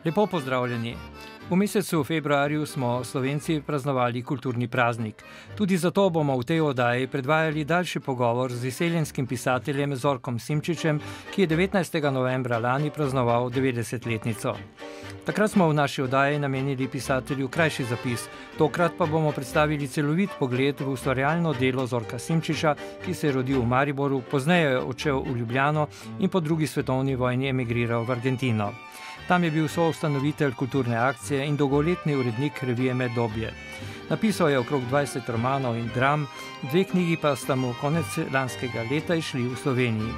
Lepo pozdravljeni. V mesecu februarju smo Slovenci praznovali kulturni praznik. Tudi zato bomo v tej oddaji predvajali daljši pogovor z izseljenskim pisateljem Zorkom Simčičem, ki je 19. novembra lani praznoval 90-letnico. Takrat smo v naši oddaji namenili pisatelju krajši zapis, tokrat pa bomo predstavili celovit pogled v ustvarjalno delo Zorka Simčiča, ki se je rodil v Mariboru, pozneje je odšel v Ljubljano in po drugi svetovni vojni emigriral v Argentino. Tam je bil soustanovitelj kulturne akcije in dolgoletni urednik revije Meddobje. Napisal je okrog 20 romanov in dram, 2 knjigi pa sta mu konec lanskega leta išli v Sloveniji.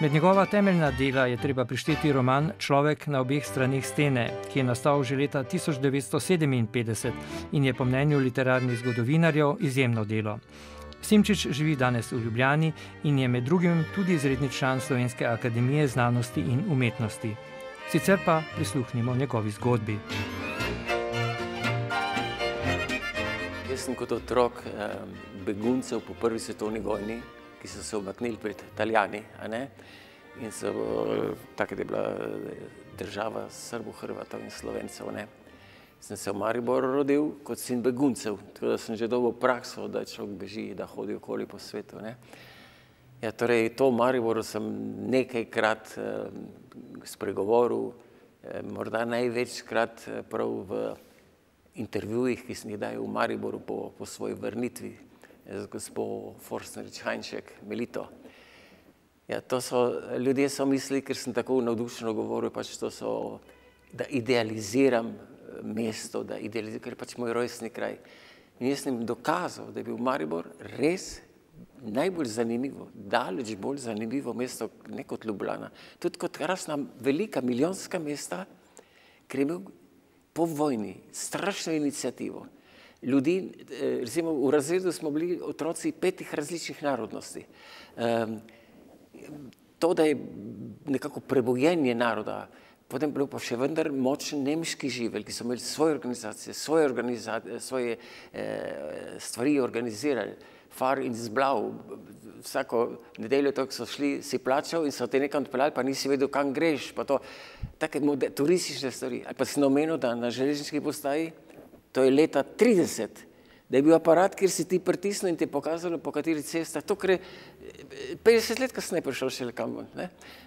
Med njegova temeljna dela je treba prišteti roman Človek na obeh straneh stene, ki je nastal že leta 1957 in je po mnenju literarnih zgodovinarjev izjemno delo. Simčič živi danes v Ljubljani in je med drugim tudi izredni član Slovenske akademije znanosti in umetnosti. Sicer pa prisluhnimo njegovi zgodbi. Jaz sem kot otrok beguncev po prvi svetovni vojni, ki so se umaknili pred Italijani, in so takrat je bila država Srbov, Hrvatov in Slovencev. Sem se v Mariboru rodil kot sin beguncev, tako da sem že dobil prakso, da človek beži, da hodi okoli po svetu. Ja, torej, to v Mariboru sem nekajkrat spregovoril, morda največkrat prav v intervjujih, ki sem jih dajal v Mariboru po svoji vrnitvi z gospo Forstnerič-Hajnšek, Melito. Ja, to so, ljudje so mislili, ker sem tako navdušeno govoril, da idealiziram mesto, ker je pač moj rojstni kraj. In jaz sem dokazal, da je bil Maribor res najbolj zanimivo, daleč bolj zanimivo mesto, ne kot Ljubljana. Tudi kot krasna, velika, milijonska mesta, ker je imel po vojni strašno inicijativo. Ljudi, recimo v razredu smo bili otroci 5 različnih narodnosti. To, da je nekako prebojenje naroda, potem bilo pa še vendar močen nemški živelj, ki so imeli svoje organizacije, svoje stvari organizirali. Far in zblav, vsako nedeljo tako so šli, si plačal in so te nekam odpeljali, pa nisi vedel, kam greš, pa to, take turistične stvari. Ali pa si omenil, da na železniški postaji, to je leta 30, da je bil aparat, kjer si ti pritisnil in ti pokazalo, po kateri cesta, to, ker je 50 let kasneje prišel šele kam.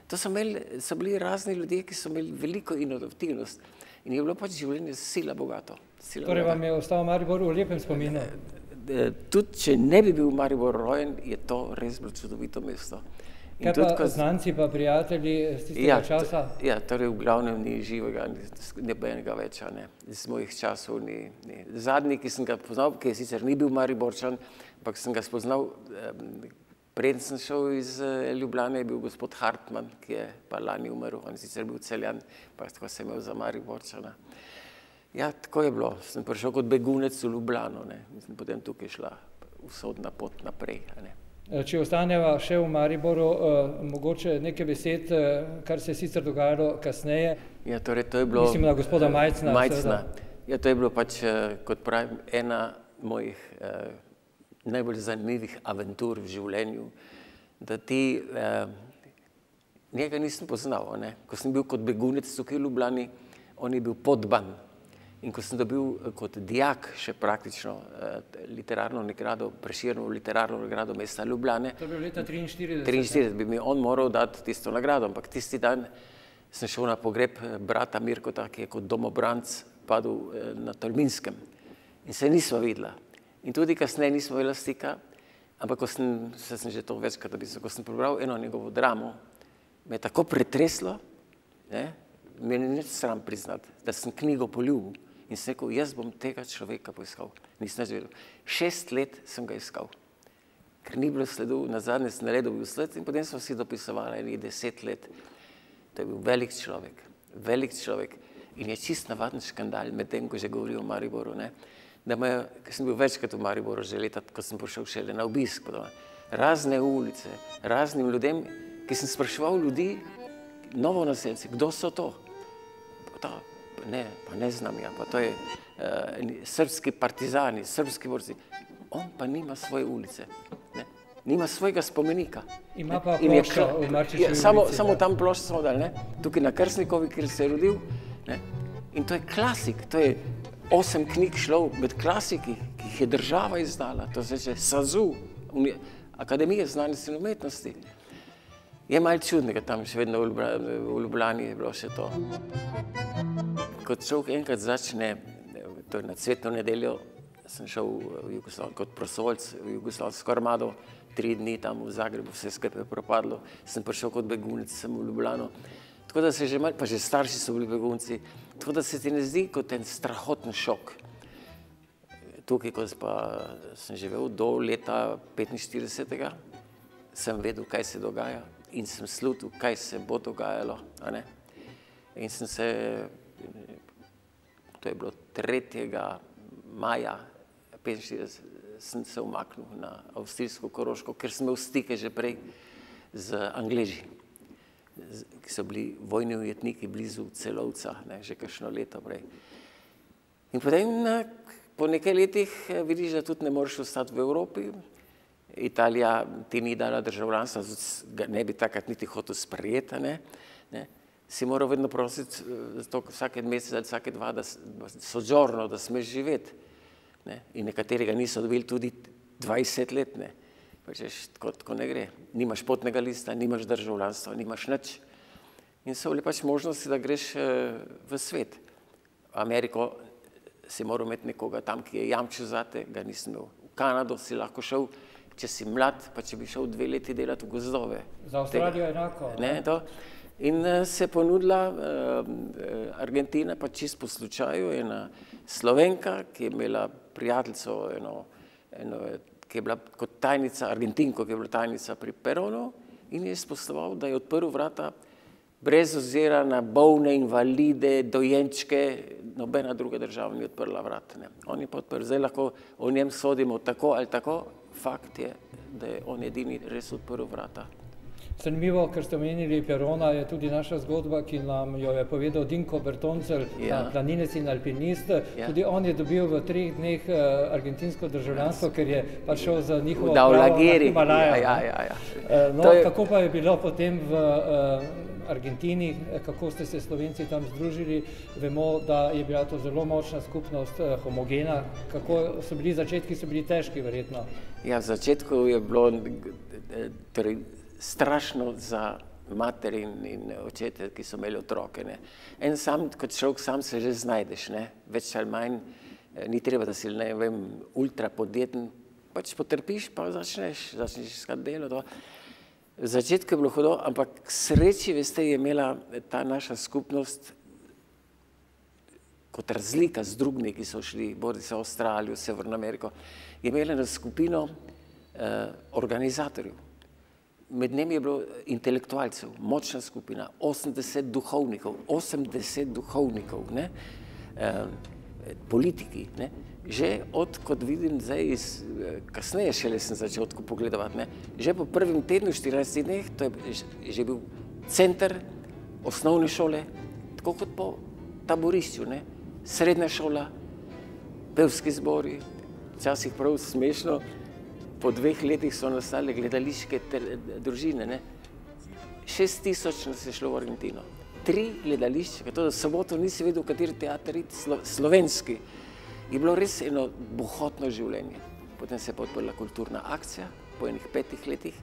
To so bili razni ljudje, ki so imeli veliko inovativnost in je bilo pač življenje sila bogato. Torej vam je ostal Maribor v lepem spominu? Tudi, če ne bi bil v Mariboru rojen, je to res bilo čudovito mesto. Kaj pa znanci pa prijatelji z tistega časa? Ja, torej v glavnem ni živega, nobenega več, iz mojih časov ni. Zadnji, ki sem ga poznal, ki je sicer ni bil Mariborčan, ampak sem ga spoznal, preden sem šel iz Ljubljane, je bil gospod Hartman, ki je pa lani umrl, on je sicer bil Celjan, pa tako se imel za Mariborčana. Ja, tako je bilo. Sem prišel kot begunec v Ljubljano, mislim, potem tukaj šla usodna pot naprej. Če ostaneva še v Mariboru, mogoče nekaj besed, kar se je sicer dogajalo kasneje. Ja, torej to je bilo... Mislim na gospoda Majcna. Ja, to je bilo pač, kot pravim, ena mojih najbolj zanimivih aventur v življenju, da njega nisem poznal. Ko sem bil kot begunec tukaj v Ljubljani, on je bil Podban. In ko sem dobil kot dijak še praktično literarno nagrado, Prešernovo literarno nagrado mesta Ljubljane. To je bilo leta 1943. 1943 bi mi on moral dati tisto nagrado, ampak tisti dan sem šel na pogreb brata Mirkota, ki je kot domobranc padel na Tolminskem. In se nismo videla. In tudi kasneje nismo imeli stika, ampak ko sem že to večkrat napisal, ko sem prebral eno njegovo dramo, me je tako pretreslo, me ni nič sram priznati, da sem knjigo poljubil. In sem rekel, jaz bom tega človeka poiskal. Nisem več vedel. 6 let sem ga iskal. Ker ni bilo sledu, nazadnje sem naredil bil sled in potem smo si dopisovali enih 10 let. To je bil velik človek. In je čist navaden škandal med tem, ko že govori o Mariboru. Ker sem bil večkrat v Mariboru že leta, ko sem prišel šele na obisk. Razne ulice, raznim ljudem, ki sem spraševal ljudi, novonaselci, kdo so to? Pa ne znam ja, pa to je srpski partizani, srpski borci. On pa nima svoje ulice, nima svojega spomenika. Ima pa ploščo v Marčičevi ulici. Samo tam ploščo smo dali, tukaj na Krsnikovi, kjer se je rodil, In to je klasik, to je 8 knjig šlo med klasiki, ki jih je država izdala, to se reče SAZU, Akademija znanosti in umetnosti. Je malo čudnega tam, še vedno v Ljubljani je bilo še to. Kot človek enkrat začne, to je na Cvetno nedeljo, sem šel kot prostovoljc v Jugoslavsko armado, 3 dni tam v Zagrebu, vse skupaj je propadlo, sem prišel kot begunec, sem v Ljubljano. Tako da se že malo, pa že starši so bili begunci, tako da se ti ne zdi kot en strahoten šok. Tukaj, ko pa sem živel do leta 45. Sem vedel, kaj se dogaja in sem slutil, kaj se bo dogajalo. In sem se, to je bilo 3. maja 45, sem se umaknil na avstrijsko Koroško, ker sem imel stike že prej z Angleži, ki so bili vojni ujetniki blizu Celovca, že kakšno leto prej. In potem po nekaj letih vidiš, da tudi ne moreš ostati v Evropi. Italija ti ni dala državljanstva, ne bi takrat niti hotel sprejeti, si moral vedno prositi vsake mesec ali vsake 2, da sožorno, da smeš živeti. In nekaterega niso dobili tudi 20 let, tako ne gre. Nimaš potnega lista, nimaš državljanstva, nimaš nič. In so bile pač možnosti, da greš v svet. V Ameriko si moral imeti nekoga tam, ki je jamčil zate, ga nisem imel. V Kanado si lahko šel, če si mlad, pa če bi šel 2 leti delati v gozdove. Za Avstralijo enako. In se je ponudila Argentina, pa čisto po slučaju, ena Slovenka, ki je imela prijateljico, ki je bila kot tajnica, Argentinko, ki je bila tajnica pri Peronu, in je izposloval, da je odprl vrata brez ozira na bolne, invalide, dojenčke, nobena druga država ni odprla vrat. On je pa odprl, zdaj lahko o njem sodimo tako ali tako, fakt je, da je on edini res odprl vrata. Zanimivo, ker ste omenili Perona, je tudi naša zgodba, ki nam jo je povedal Dinko Bertoncelj, planinec in alpinist. Tudi on je dobil v 3 dneh argentinsko državljanstvo, ker je pa šel za njihovo pravo na Himalajo. Kako pa je bilo potem v Argentini, kako ste se Slovenci tam združili? Vemo, da je bila to zelo močna skupnost, homogena. Kako so bili začetki? So bili težki, verjetno? Ja, v začetku je bilo strašno za mater in očete, ki so imeli otroke. En sam, kot človek, sam se že znajdeš, več ali manj, ni treba, da si, ne vem, ultra podjeten, pač potrpiš, pa začneš iskati delo. V začetku je bilo hudo, ampak k sreči, veste, je imela ta naša skupnost kot razlika z drugimi, ki so šli, bodi se v Avstralijo, Severno Ameriko, je imela eno skupino organizatorjev. Med njimi je bilo intelektualcev, močna skupina, 80 duhovnikov, politiki. Že kot vidim zdaj, kasneje šele sem začel tako pogledovati, že po prvem tednu, 14 dneh, to je že bil center osnovne šole, tako kot po taborišču, srednja šola, pevski zbori, včasih prav smešno. Po 2 letih so nastale gledališke družine. 6000 nas je šlo v Argentino. 3 gledališča, to da soboto nisi vedel, kateri teater iti, slovenski. Je bilo res eno bohotno življenje. Potem se je pa odprla kulturna akcija, po enih 5 letih,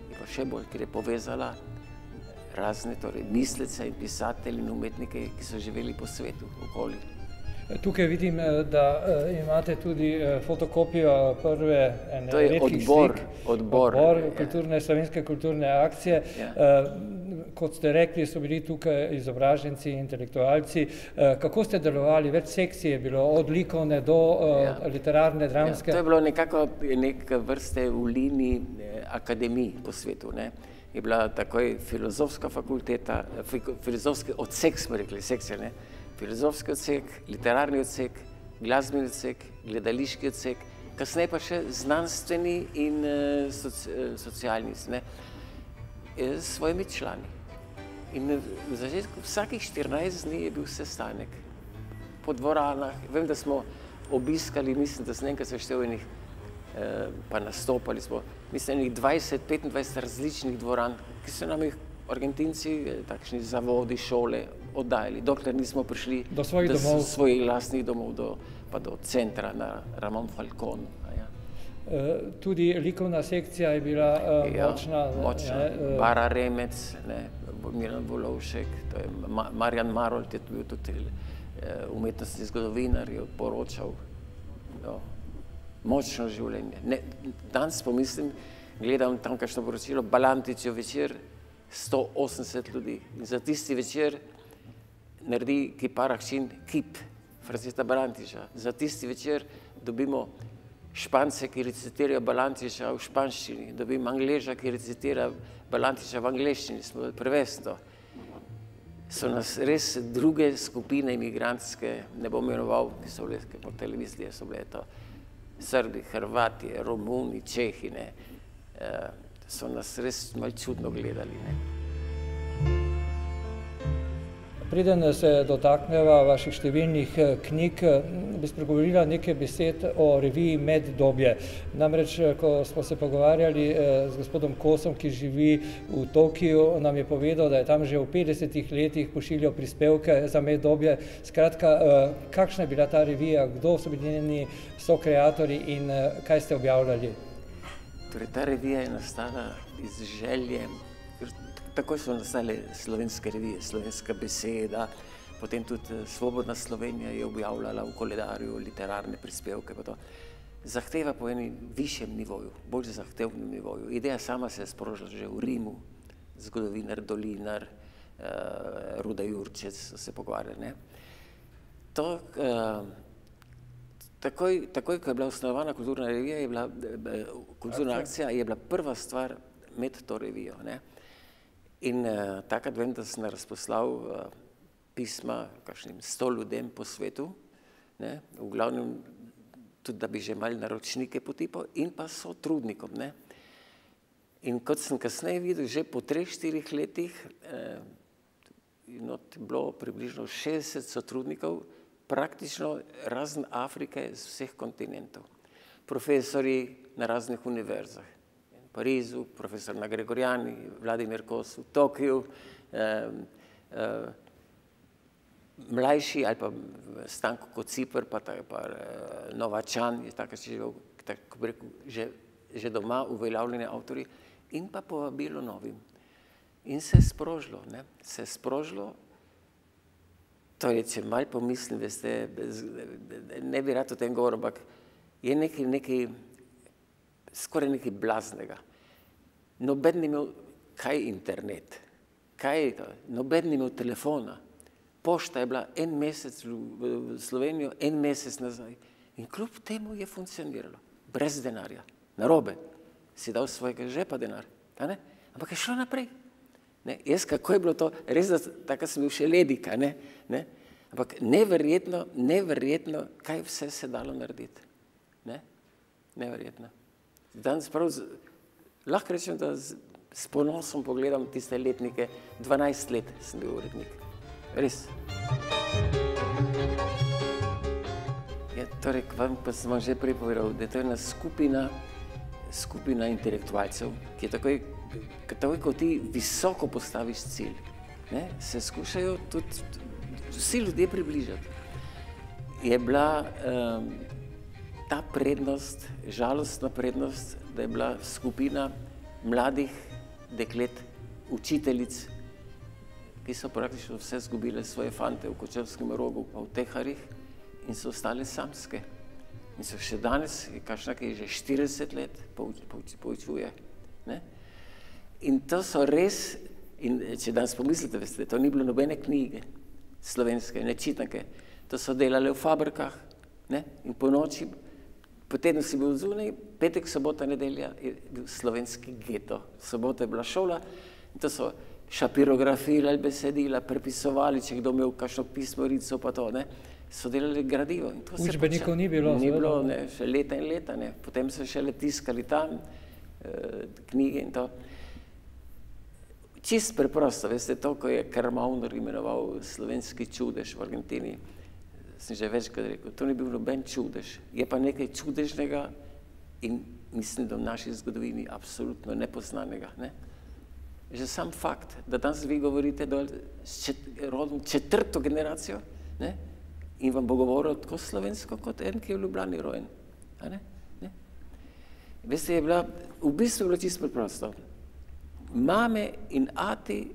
in pa še bolj, ker je povezala razne mislece in pisatelje in umetnike, ki so živeli po svetu, okoli. Tukaj vidim, da imate tudi fotokopijo prve redkih slik. Odbor slovenske kulturne akcije. Kot ste rekli, so bili tukaj izobraženci, intelektualci. Kako ste delovali? Več sekcij je bilo, od likovne do literarne, dramske? To je bilo nekako neke vrste v liniji akademij po svetu. Je bila takoj filozofska fakulteta, filozofski odsek, smo rekli, sekcija, filozofski odsek, literarni odsek, glasbeni odsek, gledališki odsek, kasneje pa še znanstveni in socialni, s svojimi člani. In v začetku vsakih 14 dni je bil sestanek po dvoranah. Vem, da smo obiskali, mislim, da sem enkrat seštel enih, pa nastopali smo, mislim, enih 20-25 različnih dvoran, ki so nam jih Argentinci, takšni zavodi, šole oddajali, dokler nismo prišli do svojih lastnih domov, pa do centra na Ramon Falcon. Tudi likovna sekcija je bila močna. Bara Remec, Miran Volovšek, to je Marjan Marolt, je bil tudi umetnostni zgodovinar, je poročal. Močno življenje. Danes pomislim, gledam tamkajšnje poročilo, Balantičev večer, 180 ljudi. In za tisti večer naredi kipar Ahčin kip Franceta Balantiča. Za tisti večer dobimo Špance, ki recitirajo Balantiča v španščini, dobim Angleža, ki recitira Balantiča v angleščini, smo prevesti to. So nas res druge skupine imigrantske, ne bom imenoval, ki so bile po televiziji, so bile to Srbi, Hrvati, Romuni, Čehi, so nas res malo čudno gledali. Preden se dotakneva vaših številnih knjig, bi spregovorila nekaj besed o reviji Meddobje. Namreč, ko smo se pogovarjali z gospodom Kosom, ki živi v Tokiu, nam je povedal, da je tam že v 50 letih pošiljal prispevke za Meddobje. Skratka, kakšna je bila ta revija, kdo so bili njeni sokreatorji in kaj ste objavljali? Torej, ta revija je nastala iz želje. Takoj so nastale slovenske revije, Slovenska beseda, potem tudi Svobodna Slovenija je objavljala v koledarju literarne prispevke. Zahteva po enem višjem nivoju, bolj zahtevnem nivoju. Ideja sama se je sprožila že v Rimu, zgodovinar Dolinar, Ruda Jurčec so se pogovarjali. Takoj, ko je bila osnovana kulturna revija, kulturna akcija, je bila prva stvar med to revijo. In takrat vem, da sem razposlal pisma kakšnim 100 ljudem po svetu, v glavnem tudi, da bi že malo naročnike potipal in pa sotrudnikom. In kot sem kasneje videl, že po 3-4 letih je bilo približno 60 sotrudnikov, praktično razen Afrike z vseh kontinentov. Profesori na raznih univerzah. Parizu, profesor na Gregorjani, Vladimir Kos v Tokiju, mlajši ali pa Stanko Kociper, pa Novačan, je tako bi rekel, že doma uveljavljeni avtorji, in pa povabilo novim. In se je sprožilo, to je, če malo pomislim, veste, ne bi rad o tem govoril, ampak je nekaj skoraj nekaj blaznega. Noben ni imel kaj internet, noben ni imel telefona. Pošta je bila en mesec v Slovenijo, en mesec nazaj. In kljub temu je funkcioniralo, brez denarja, narobe. Si dal svojega žepa denar, ampak je šlo naprej. Jaz, kako je bilo to, res da tako sem bil še ledika, ampak neverjetno, kaj vse se dalo narediti. Neverjetno. Danes prav, lahko rečem, da s ponosom pogledam tiste letnike, 12 let sem bil urednik. Res. Torej, pa sem vam že prej povedal, da je to ena skupina intelektualcev, ki je takoj, ko ti visoko postaviš cilj, se skušajo tudi vsi ljudje približati. Je bila ta prednost, žalostna prednost, da je bila skupina mladih deklet, učiteljic, ki so praktično vse zgubile svoje fante v Kočevskem Rogu pa v Teharjih in so ostale samske. In so še danes, kakšna, ki je že 40 let poučuje. In to so res, in če danes pomislite, veste, to ni bilo nobene knjige slovenske, ne čitanke, to so delali v fabrikah in po noči. Potem si bil zunaj, petek, sobota, nedelja je bil slovenski geto. Sobota je bila šola in to so šapirografirali besedila, prepisovali, če kdo imel kakšno pismorico, pa to, so delali gradivo. Učbenikov ni bilo? Ni bilo, še leta in leta, potem so šele tiskali tam knjige in to. Čist preprosto, veste, to, ko je Karl Maunder imenoval slovenski čudež v Argentini, sem že večkrat rekel, to ni bil noben čudež, je pa nekaj čudežnega in mislim, da v naši zgodovini absolutno nepoznanega. že sam fakt, da danes vi govorite rodom četrto generacijo, ne? In vam bo govoril tako slovensko, kot en, ki je v Ljubljani rojen. A ne? Ne? Veste, v bistvu je bilo čisto preprosto. Mame in ati,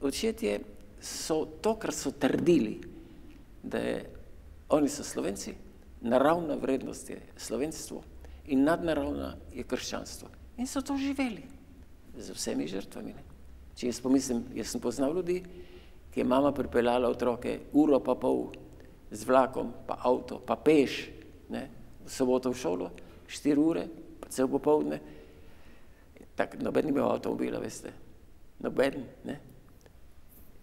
očetje so to, kar so trdili, da oni so Slovenci, naravna vrednost je slovenstvo in nadnaravna je krščanstvo. In so to živeli z vsemi žrtvami. Ne? Če jaz pomislim, jaz sem poznal ljudi, ki je mama pripeljala otroke uro pa pol z vlakom, pa avto, pa peš, ne? V soboto v šolo, 4 ure, pa cel popoldne. Tak, noben ni imel avtomobila, veste. Noben, ne?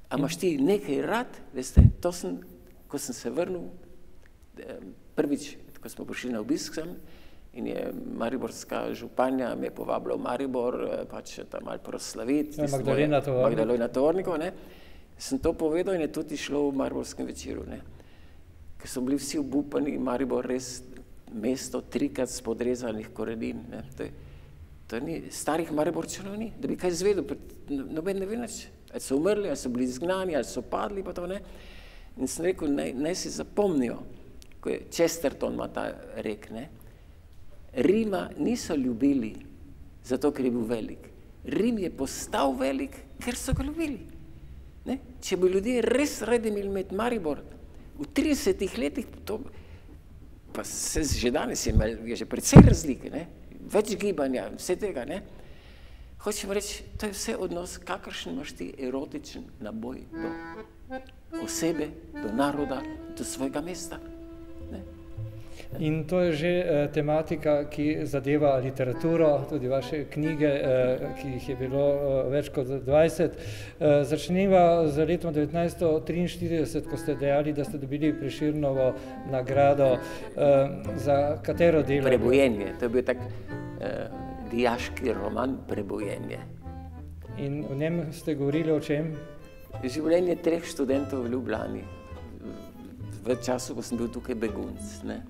A imaš ti nekaj rad, veste, to sem, ko sem se vrnil, prvič, ko smo prišli na obisk sem, in je mariborska županja me povabila v Maribor, pač tam malo proslaviti. Magdalena Tovornikov, ne. Sem to povedal in je tudi šlo v mariborskem večeru, ne. Ker so bili vsi obupani, Maribor res mesto 3-krat spodrezanih korenin, ne. To ni, starih Mariborčanov ni, da bi kaj izvedel, noben ne ve nič. Ali so umrli, ali so bili izgnani, ali so padli, pa to ne. In sem rekel, naj si zapomnijo, ko je Chesterton ima ta rek, ne. Rima niso ljubili zato, ker je bil velik. Rim je postal velik, ker so ga ljubili. Ne? Če bi ljudje res radi imeti Maribor, v 30 letih, to, pa se že danes je že precej razlike, ne? Več gibanja, vse tega, ne? Hočem reči, to je vse odnos, kakršen imaš ti erotičen naboj do osebe, do naroda, do svojega mesta. Ne? In to je že tematika, ki zadeva literaturo, tudi vaše knjige, ki jih je bilo več kot 20. Začneva z letom 1943, ko ste dejali, da ste dobili Prešernovo nagrado. Za katero delo? Prebojenje, to je bil tak dijaški roman Prebojenje. In v njem ste govorili o čem? Življenje 3 študentov v Ljubljani, v času, ko sem bil tukaj begunc, ne.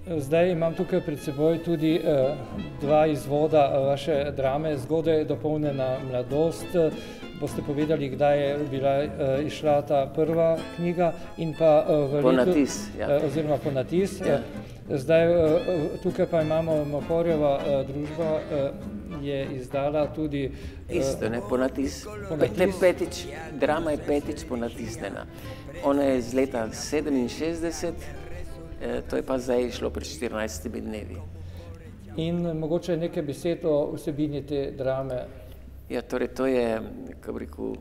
Zdaj imam tukaj pred seboj tudi 2 izvoda vaše drame, Zgodaj dopolnjena mladost. Boste povedali, kdaj je bila izšla ta prva knjiga in pa v letu... Ponatis, ja. Oziroma Ponatis. Ja. Zdaj tukaj pa imamo Mohorjeva družba, je izdala tudi... Isto, ne, Ponatis. Petič, drama je petič ponatisnjena. Ona je iz leta 67, to je pa zdaj šlo pred 14 dnevi. In mogoče nekaj besed o vsebini te drame. Ja, torej to je, kako bi rekel,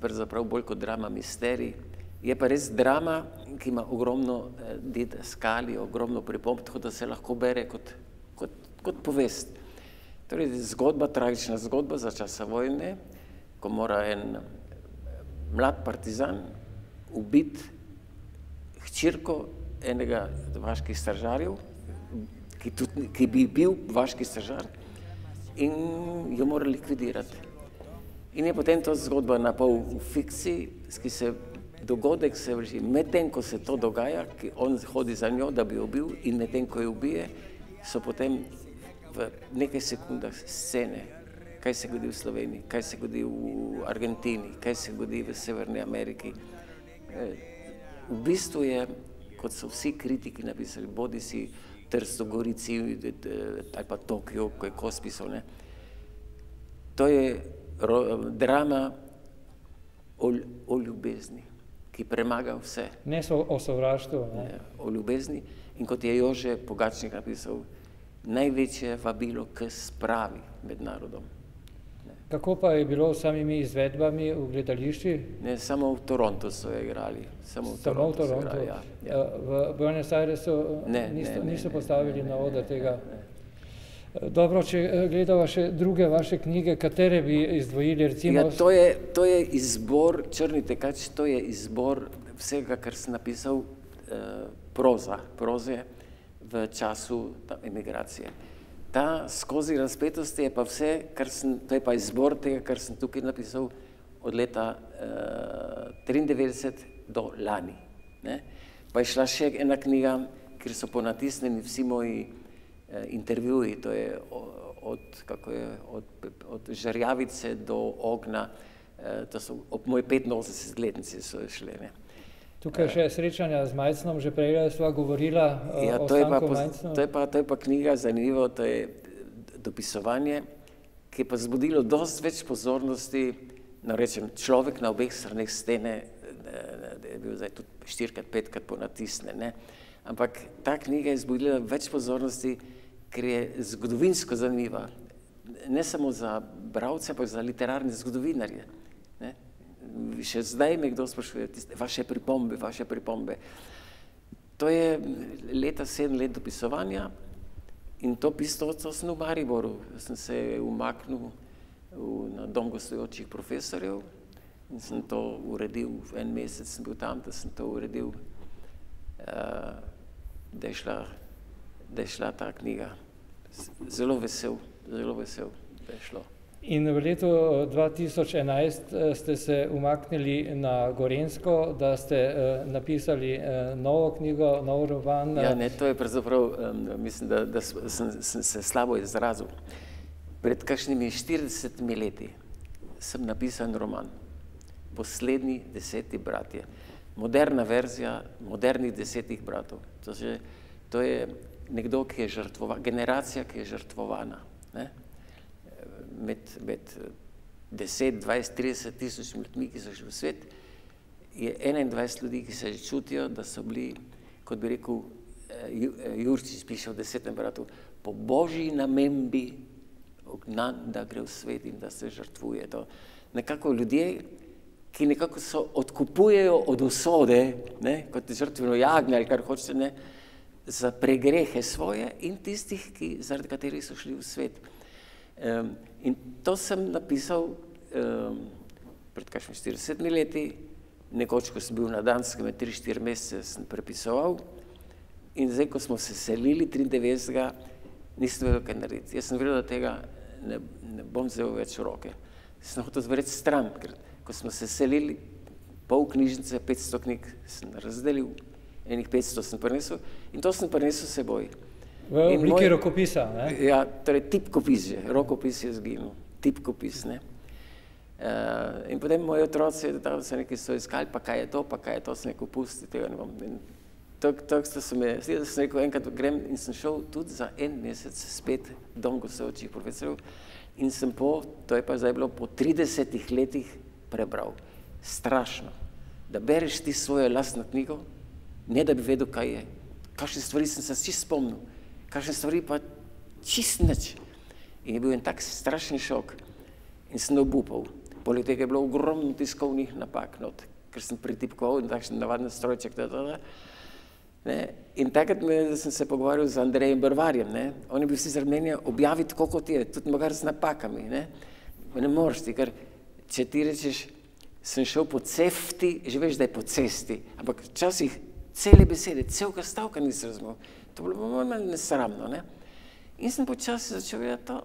pravzaprav bolj kot drama misterij. Je pa res drama, ki ima ogromno didaskali, ogromno pripomb, tako da se lahko bere kot povest. Torej zgodba, tragična zgodba za časa vojne, ko mora en mlad partizan ubiti hčerko enega vaških stražarjev, ki bi bil vaški stražar, in jo mora likvidirati. In je potem to zgodba napol v fikciji, ki se dogodek se vrši medtem, ko se to dogaja, ki on hodi za njo, da bi jo ubil, in medtem, ko jo ubije, so potem v nekaj sekundah scene, kaj se godi v Sloveniji, kaj se godi v Argentini, kaj se godi v Severni Ameriki. V bistvu je, kot so vsi kritiki napisali, bodi si Trsto, Gorici ali pa Tokio, ko je Kos pisal, ne. To je drama o ljubezni, ki premaga vse. Ne o sovraštvu. O ljubezni. In kot je Jože Pogačnik napisal, največje vabilo k spravi med narodom. Kako pa je bilo s samimi izvedbami v gledališči? Ne, samo v Torontu so igrali. Samo v Torontu, ja. V Buenos Airesu niso postavili na oder tega? Dobro, če gledava še druge vaše knjige, katere bi izdvojili, recimo... Ja, to je izbor, Črni tekač, to je izbor vsega, kar sem napisal, proze v času emigracije. Ta skozi razpetosti je pa vse, to je pa izbor tega, kar sem tukaj napisal od leta 93 do lani. Pa je šla še ena knjiga, kjer so ponatisnjeni vsi moji intervjuji, to je od žarjavice do ognja, to so ob moji 85-letnici so šle. Ne. Tukaj še srečanja z Majcnom, že prej sva govorila o Stanku Majcnu. To je pa knjiga zanimivo, to je dopisovanje, ki je pa zbudilo dosti več pozornosti, rečem, človek na obeh straneh stene, je bil zdaj tudi 4-krat, 5-krat ponatisne, ne. Ampak ta knjiga je zbudila več pozornosti, ker je zgodovinsko zanimiva. Ne samo za bralce, ampak za literarne zgodovinarje. Ne. Še zdaj me kdo sprašuje, vaše pripombe. To je 7 let dopisovanja in to pismo sem v Mariboru. Sem se umaknil na dom gostujočih profesorjev in sem to uredil, en mesec sem bil tam, da sem to uredil, da je šla ta knjiga. Zelo vesel, da je šlo. In v letu 2011 ste se umaknili na Gorenjsko, da ste napisali novo knjigo, nov roman. Ja, ne, to je pravzaprav, mislim, da sem se slabo izrazil. Pred kakšnimi 40 leti sem napisal roman, Poslednji 10 bratje. Moderna verzija modernih 10 bratov. To je nekdo, ki je žrtvovan, generacija, ki je žrtvovana. Ne? Med 10, 20, 30 tisoč ljudmi, ki so šli v svet, je 21 ljudi, ki se čutijo, da so bili, kot bi rekel Jurčič piše v 10. bratu, po božji namembi ognan, da gre v svet in da se žrtvuje. To nekako ljudje, ki nekako so odkupujejo od usode, ne, kot žrtveno jagnje ali kar hočete, ne, za pregrehe svoje in tistih, zaradi katerih so šli v svet. In to sem napisal pred kakšnimi 40 leti, nekoč, ko sem bil na Danskem, 3-4 mesece sem prepisoval in zdaj, ko smo se selili 93. Nisem vedel, kaj narediti. Jaz sem vedel, da tega ne bom vzel več v roke. Sem hotel zvreti stran, ker ko smo se selili, pol knjižnice, 500 knjig sem razdelil, enih 500 sem prinesel in to sem prinesel s seboj. V obliki rokopisa, ne? Ja, torej tipkopis že, rokopis je zginil, tipkopis, ne. In potem moji otroci, da so nekaj so iskali, pa kaj je to, sem rekel, pusti, tega ne bom. Tako sem rekel, enkrat grem in sem šel tudi za en mesec spet dom gostujočih profesorjev in sem to je pa zdaj bilo po 30 letih prebral. Strašno, da bereš ti svojo lastno knjigo, ne da bi vedel, kaj je. Kakšne stvari sem se čist spomnil, kakšne stvari pa čist nič. In je bil en tak strašen šok in sem obupal. Poleg tega je bilo ogromno tiskovnih napak, ker sem pritipkoval in takšen navaden strojček. In takrat sem se pogovarjal z Andrejem Brvarjem. On je bil sicer mnenja objaviti, kot je, tudi mogar z napakami. Ne moreš ti, ker če ti rečeš, sem šel po cefti, že veš, da je po cesti, ampak včasih cele besede, celega stavka nisem razumel. To bilo malo nesramno. In sem počasi začel vedeti to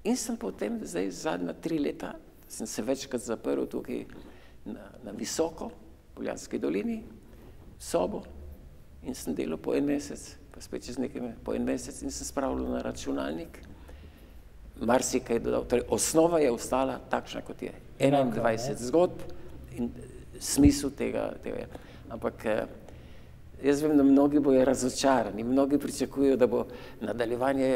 in sem potem, zdaj zadnja 3 leta, sem se večkrat zaprl tukaj na visoko, v Poljanski dolini, sobo in sem delal po en mesec, pa spet čez nekaj po en mesec in sem spravljal na računalnik. Marsikaj dodal, torej osnova je ostala takšna, kot je. 21 zgodb in smisel tega je. Ampak jaz vem, da mnogi bojo razočarani, mnogi pričakujejo, da bo nadaljevanje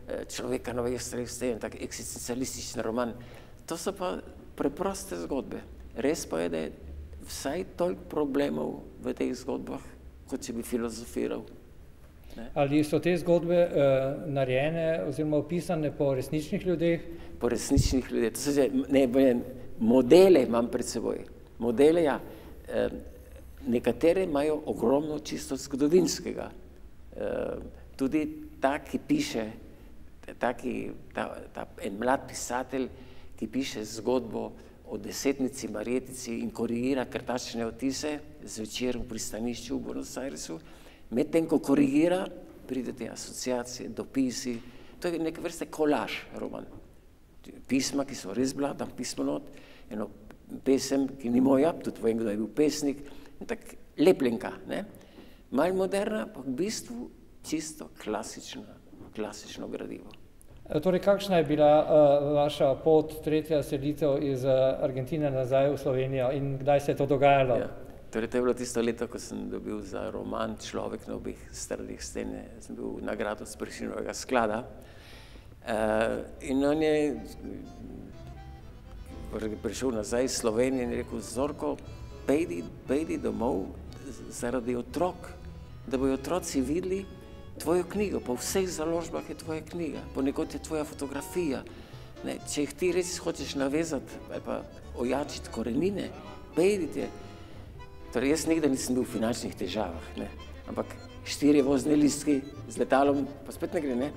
Človeka novih stvareh, tak eksistencialistični roman. To so pa preproste zgodbe. Res pa je, da je vsaj toliko problemov v teh zgodbah, kot če bi filozofiral. Ali so te zgodbe narejene oziroma opisane po resničnih ljudeh? Po resničnih ljudeh. To so že, modele imam pred seboj. Modele, ja. Nekatere imajo ogromno čisto zgodovinskega. Tudi ta, ki piše, en mlad pisatelj, ki piše zgodbo o desetnici Marjetici in korigira krtačne otise zvečer v pristanišču v Buenos Airesu, medtem, ko korigira, pride te asociacije, dopisi, to je neke vrste kolaž roman. Pisma, ki so res bila, tam pismo not, eno pesem, ki ni moja, tudi vem, kdo je bil pesnik, in tak lepljenka, ne? Malo moderna, pa v bistvu čisto klasično gradivo. Torej, kakšna je bila vaša pot, tretja selitev iz Argentine nazaj v Slovenijo in kdaj se je to dogajalo? Ja. Torej, to je bilo tisto leto, ko sem dobil za roman Človek na obeh straneh stene, sem bil nagrado s Prešernovega sklada. In on je prišel nazaj iz Slovenije in rekel: Zorko, pejdi domov zaradi otrok, da bojo otroci videli tvojo knjigo. Po vseh založbah je tvoja knjiga, ponekod je tvoja fotografija. Ne, če jih ti res hočeš navezati ali pa ojačiti korenine, pejdi. Torej, jaz nikdar nisem bil v finančnih težavah, ne, ampak 4 vozne listki z letalom pa spet ne gre, ne.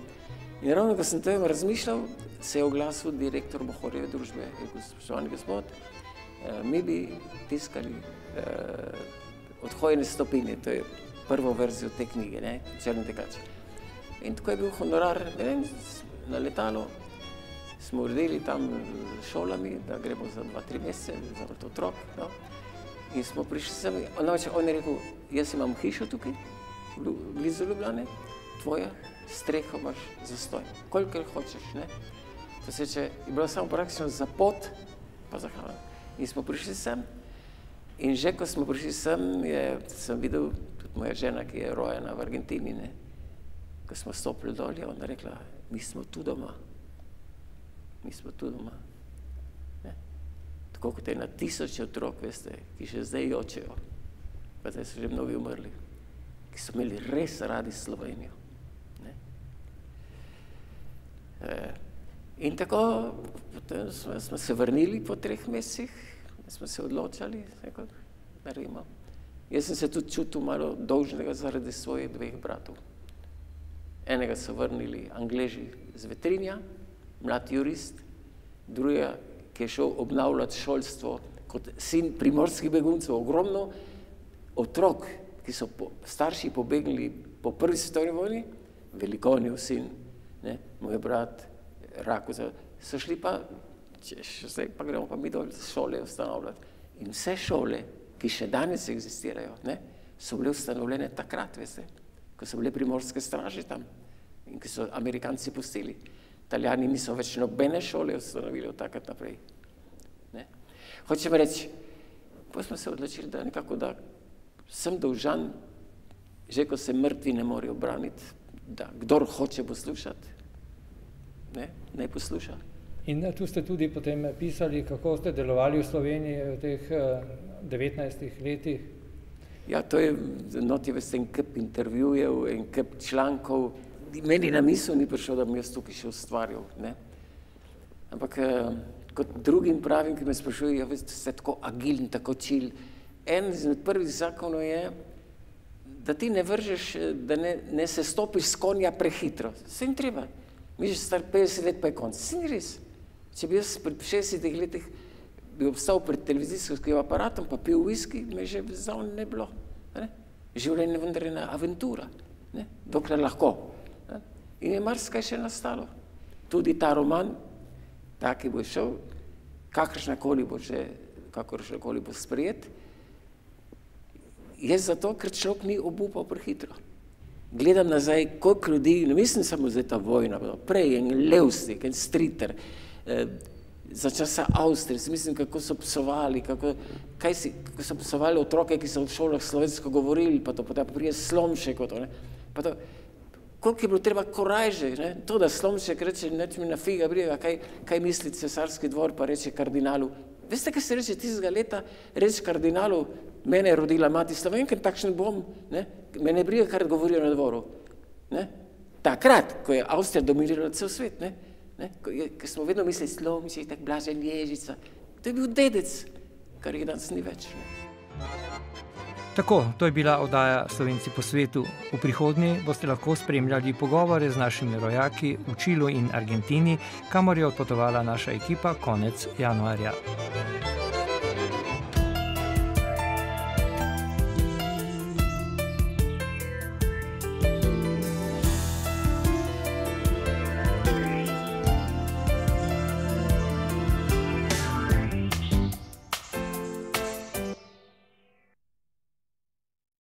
In ravno, ko sem to razmišljal, se je oglasil direktor Bohorjeve družbe. Rekel: spoštovani gospod, mi bi tiskali Odhojene stopinje, to je prvo verzijo te knjige, ne, Črni tekač. In tako je bil honorar, ne vem, na letalo smo uredili tam šolami, da gremo za 2-3 mesece, za otrok, no. In smo prišli sem, on je rekel: jaz imam hišo tukaj, blizu Ljubljane, tvoja streho imaš zastonj, kolikor hočeš, ne. To se je bilo samo praktično za pot, pa za hrano. In smo prišli sem, in že ko smo prišli sem, sem videl tudi moja žena, ki je rojena v Argentini, ne. Ko smo stopili dol, je ona rekla: mi smo tu doma. Mi smo tu doma. Tako kot je na tisoče otrok, veste, ki še zdaj jočejo, pa zdaj so že mnogi umrli, ki so imeli res radi Slovenijo. Ne? In tako smo se vrnili po 3 mesecih, smo se odločali, naredimo. Jaz sem se tudi čutil malo dolžnega zaradi svojih 2 bratov. Enega so vrnili Angleži z Vetrinja, mlad jurist, drugega, ki je šel obnavljati šolstvo kot sin primorskih beguncev. Ogromno otrok, ki so starši pobegnili po prvi svetovni vojni, Velikonjev sin, ne, moj brat, Rakuza, so šli pa, zdaj pa gremo pa mi dol šole ustanovljati. In vse šole, ki še danes eksistirajo, ne, so bile ustanovljene takrat, veste, ko so bile primorske straže tam in ki so Amerikanci pustili. Italijani niso več nobene šole ustanovili od takrat naprej. Ne? Hočem reči, potem smo se odločili, da nekako, da sem dolžan, že ko se mrtvi ne morejo braniti, da kdor hoče poslušati, naj posluša. In tu ste tudi potem pisali, kako ste delovali v Sloveniji v teh 19 letih. Ja, to je, noti veste, en kup intervjujev, en kup člankov. Meni na misel ni prišel, da bom jaz tukaj še ustvarjal, ne. Ampak kot drugim pravim, ki me sprašujejo, veste, ste tako agilni, tako čil. En izmed prvih zakonov je, da ti ne vržeš, da ne se stopiš s konja prehitro. Se ni treba. Mi že star 50 let pa je konc. Se ni res. Če bi jaz pred 60 letih bi obstal pred televizijskim aparatom, pa pil whisky, me že zdavno ne bilo. Življenje vendar je ena aventura, dokler lahko. In je marsikaj še nastalo. Tudi ta roman, taki bo šel, kakršnakoli bo sprejet, je zato, ker človek ni obupal prehitro. Gledam nazaj, koliko ljudi, ne mislim samo zdaj ta vojna, prej en Levstik, en Striter, za časa Avstrije, mislim, kako so psovali, kako so psovali otroke, ki so v šolah slovensko govorili, pa to potem prije Slomšek, pa to, koliko je bilo treba korajže, to, da Slomšek reče, neč mi na figa briga, kaj misli cesarski dvor, pa reče kardinalu. Veste, kaj se reče tistega leta, reče kardinalu, mene je rodila mati Slovenka, takšen bom, mene briga, kar govorijo na dvoru. Takrat, ko je Avstrija dominirala cel svet, ko smo vedno mislili Slomšek, tak Blažen Ježica, to je bil dedec, kar jih danes ni več. Tako, to je bila oddaja Slovenci po svetu. V prihodnje boste lahko spremljali pogovore z našimi rojaki v Čilu in Argentini, kamor je odpotovala naša ekipa konec januarja.